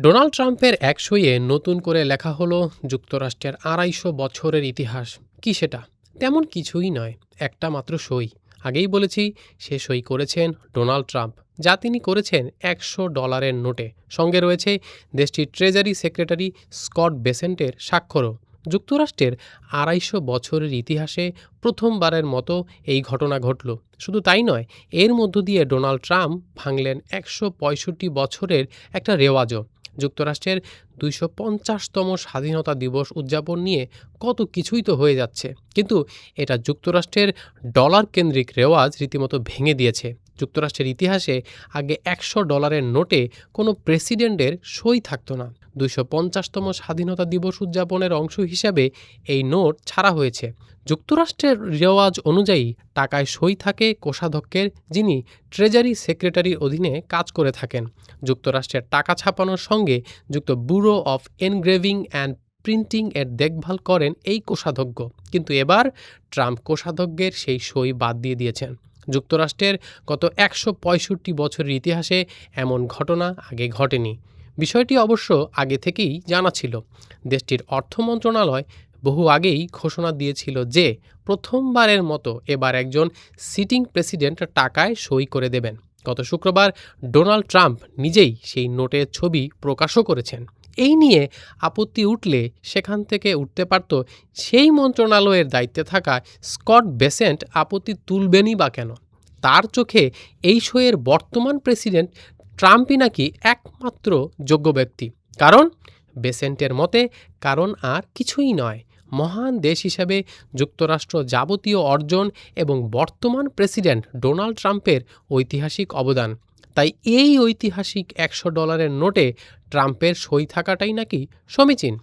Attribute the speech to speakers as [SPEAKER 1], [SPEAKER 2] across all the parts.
[SPEAKER 1] Donald ট্রাম্পের এক সইয়ে নতুন করে লেখা হলো যুক্তরাষ্ট্রের ২৫০ বছরের ইতিহাস। কি সেটা? তেমন কিছুই নয়, একটা মাত্র সই। আগেই বলেছি, সে সই করেছেন ডোনাল্ড ট্রাম্প, যা তিনি করেছেন $১০০ নোটে। সঙ্গে রয়েছে দেশটির ট্রেজারি সেক্রেটারি স্কট বেসেন্টের স্বাক্ষরও। যুক্তরাষ্ট্রের ২৫০ বছরের ইতিহাসে প্রথমবারের মতো এই ঘটনা ঘটল। শুধু তাই নয়, এর মধ্য দিয়ে ডোনাল্ড ট্রাম্প ভাঙলেন ১৬৫ বছরের একটা রেওয়াজও। যুক্তরাষ্ট্রের ২৫০তম স্বাধীনতা দিবস উদযাপন নিয়ে কত কিছুই তো হয়ে যাচ্ছে, কিন্তু এটা যুক্তরাষ্ট্রের ডলার কেন্দ্রিক রেওয়াজ রীতিমতো ভেঙে দিয়েছে। যুক্তরাষ্ট্রের ইতিহাসে আগে $১০০ নোটে কোনো প্রেসিডেন্টের সই থাকতো না। ২৫০তম স্বাধীনতা দিবস উদযাপনের অংশ হিসাবে এই নোট ছাড়া হয়েছে। যুক্তরাষ্ট্রের রেওয়াজ অনুযায়ী টাকায় সই থাকে কোষাধ্যক্ষের, যিনি ট্রেজারি সেক্রেটারির অধীনে কাজ করে থাকেন। যুক্তরাষ্ট্রের টাকা ছাপানোর সঙ্গে যুক্ত bureau of engraving and printing এর দেখভাল করেন এই কোষাধ্যক্ষ। কিন্তু এবার ট্রাম্প কোষাধ্যক্ষের সেই সই বাদ দিয়ে দিয়েছেন। যুক্তরাষ্ট্রের গত ১৬৫ বছরের ইতিহাসে এমন ঘটনা আগে ঘটেনি। বিষয়টি অবশ্য আগে থেকেই জানা ছিল। দেশটির অর্থ মন্ত্রণালয় বহু আগেই ঘোষণা দিয়েছিল যে প্রথমবারের মতো এবার একজন সিটিং প্রেসিডেন্ট টাকায় সই করে দেবেন। গত শুক্রবার ডোনাল্ড ট্রাম্প নিজেই সেই নোটের ছবি প্রকাশও করেছেন। এই নিয়ে আপত্তি উঠলে সেখান থেকে উঠতে পারত সেই মন্ত্রণালয়ের দায়িত্বে থাকা স্কট বেসেন্ট। আপত্তি তুলবেনই বা কেন? তার চোখে এই সইয়ের বর্তমান প্রেসিডেন্ট ট্রাম্পই নাকি একমাত্র যোগ্য ব্যক্তি। কারণ বেসেন্টের মতে কারণ আর কিছুই নয়, মহান দেশ হিসেবে যুক্তরাষ্ট্র যাবতীয় অর্জন এবং বর্তমান প্রেসিডেন্ট ডোনাল্ড ট্রাম্পের ঐতিহাসিক অবদান। তাই এই ঐতিহাসিক $১০০ নোটে ট্রাম্পের সই থাকাটাই নাকি সমীচীন।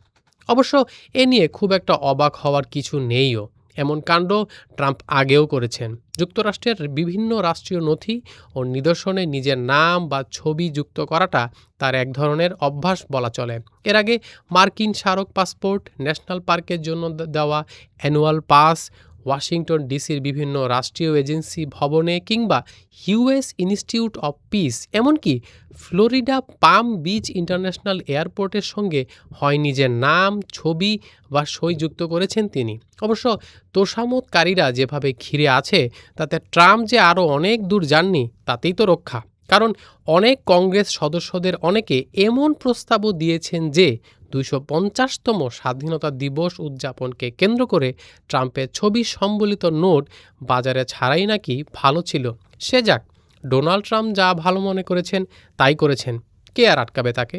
[SPEAKER 1] অবশ্য এ নিয়ে খুব একটা অবাক হওয়ার কিছু নেইও। এমন কাণ্ড ট্রাম্প আগেও করেছেন। যুক্তরাষ্ট্রের বিভিন্ন রাষ্ট্রীয় নথি ও নিদর্শনে নিজের নাম বা ছবি যুক্ত করাটা তার এক ধরনের অভ্যাস বলা চলে। এর আগে মার্কিন স্মারক পাসপোর্ট, ন্যাশনাল পার্কের জন্য দেওয়া অ্যানুয়াল পাস, ওয়াশিংটন ডিসির বিভিন্ন রাষ্ট্রীয় এজেন্সি ভবনে কিংবা ইউএস ইনস্টিটিউট অফ পিস, এমনকি ফ্লোরিডা পাম বিচ ইন্টারন্যাশনাল এয়ারপোর্টের সঙ্গে হয় নিজের নাম, ছবি বা সই যুক্ত করেছেন তিনি। অবশ্য তোষামোদকারীরা যেভাবে ঘিরে আছে, তাতে ট্রাম্প যে আরও অনেক দূর যাননি তাতেই তো রক্ষা। কারণ অনেক কংগ্রেস সদস্যদের অনেকে এমন প্রস্তাবও দিয়েছেন যে ২৫০তম স্বাধীনতা দিবস উদযাপনকে কেন্দ্র করে ট্রাম্পের ছবি সম্বলিত নোট বাজারে ছাড়াই নাকি ভালো ছিল। সে যাক, ডোনাল্ড ট্রাম্প যা ভালো মনে করেছেন তাই করেছেন, কে আর আটকাবে তাকে?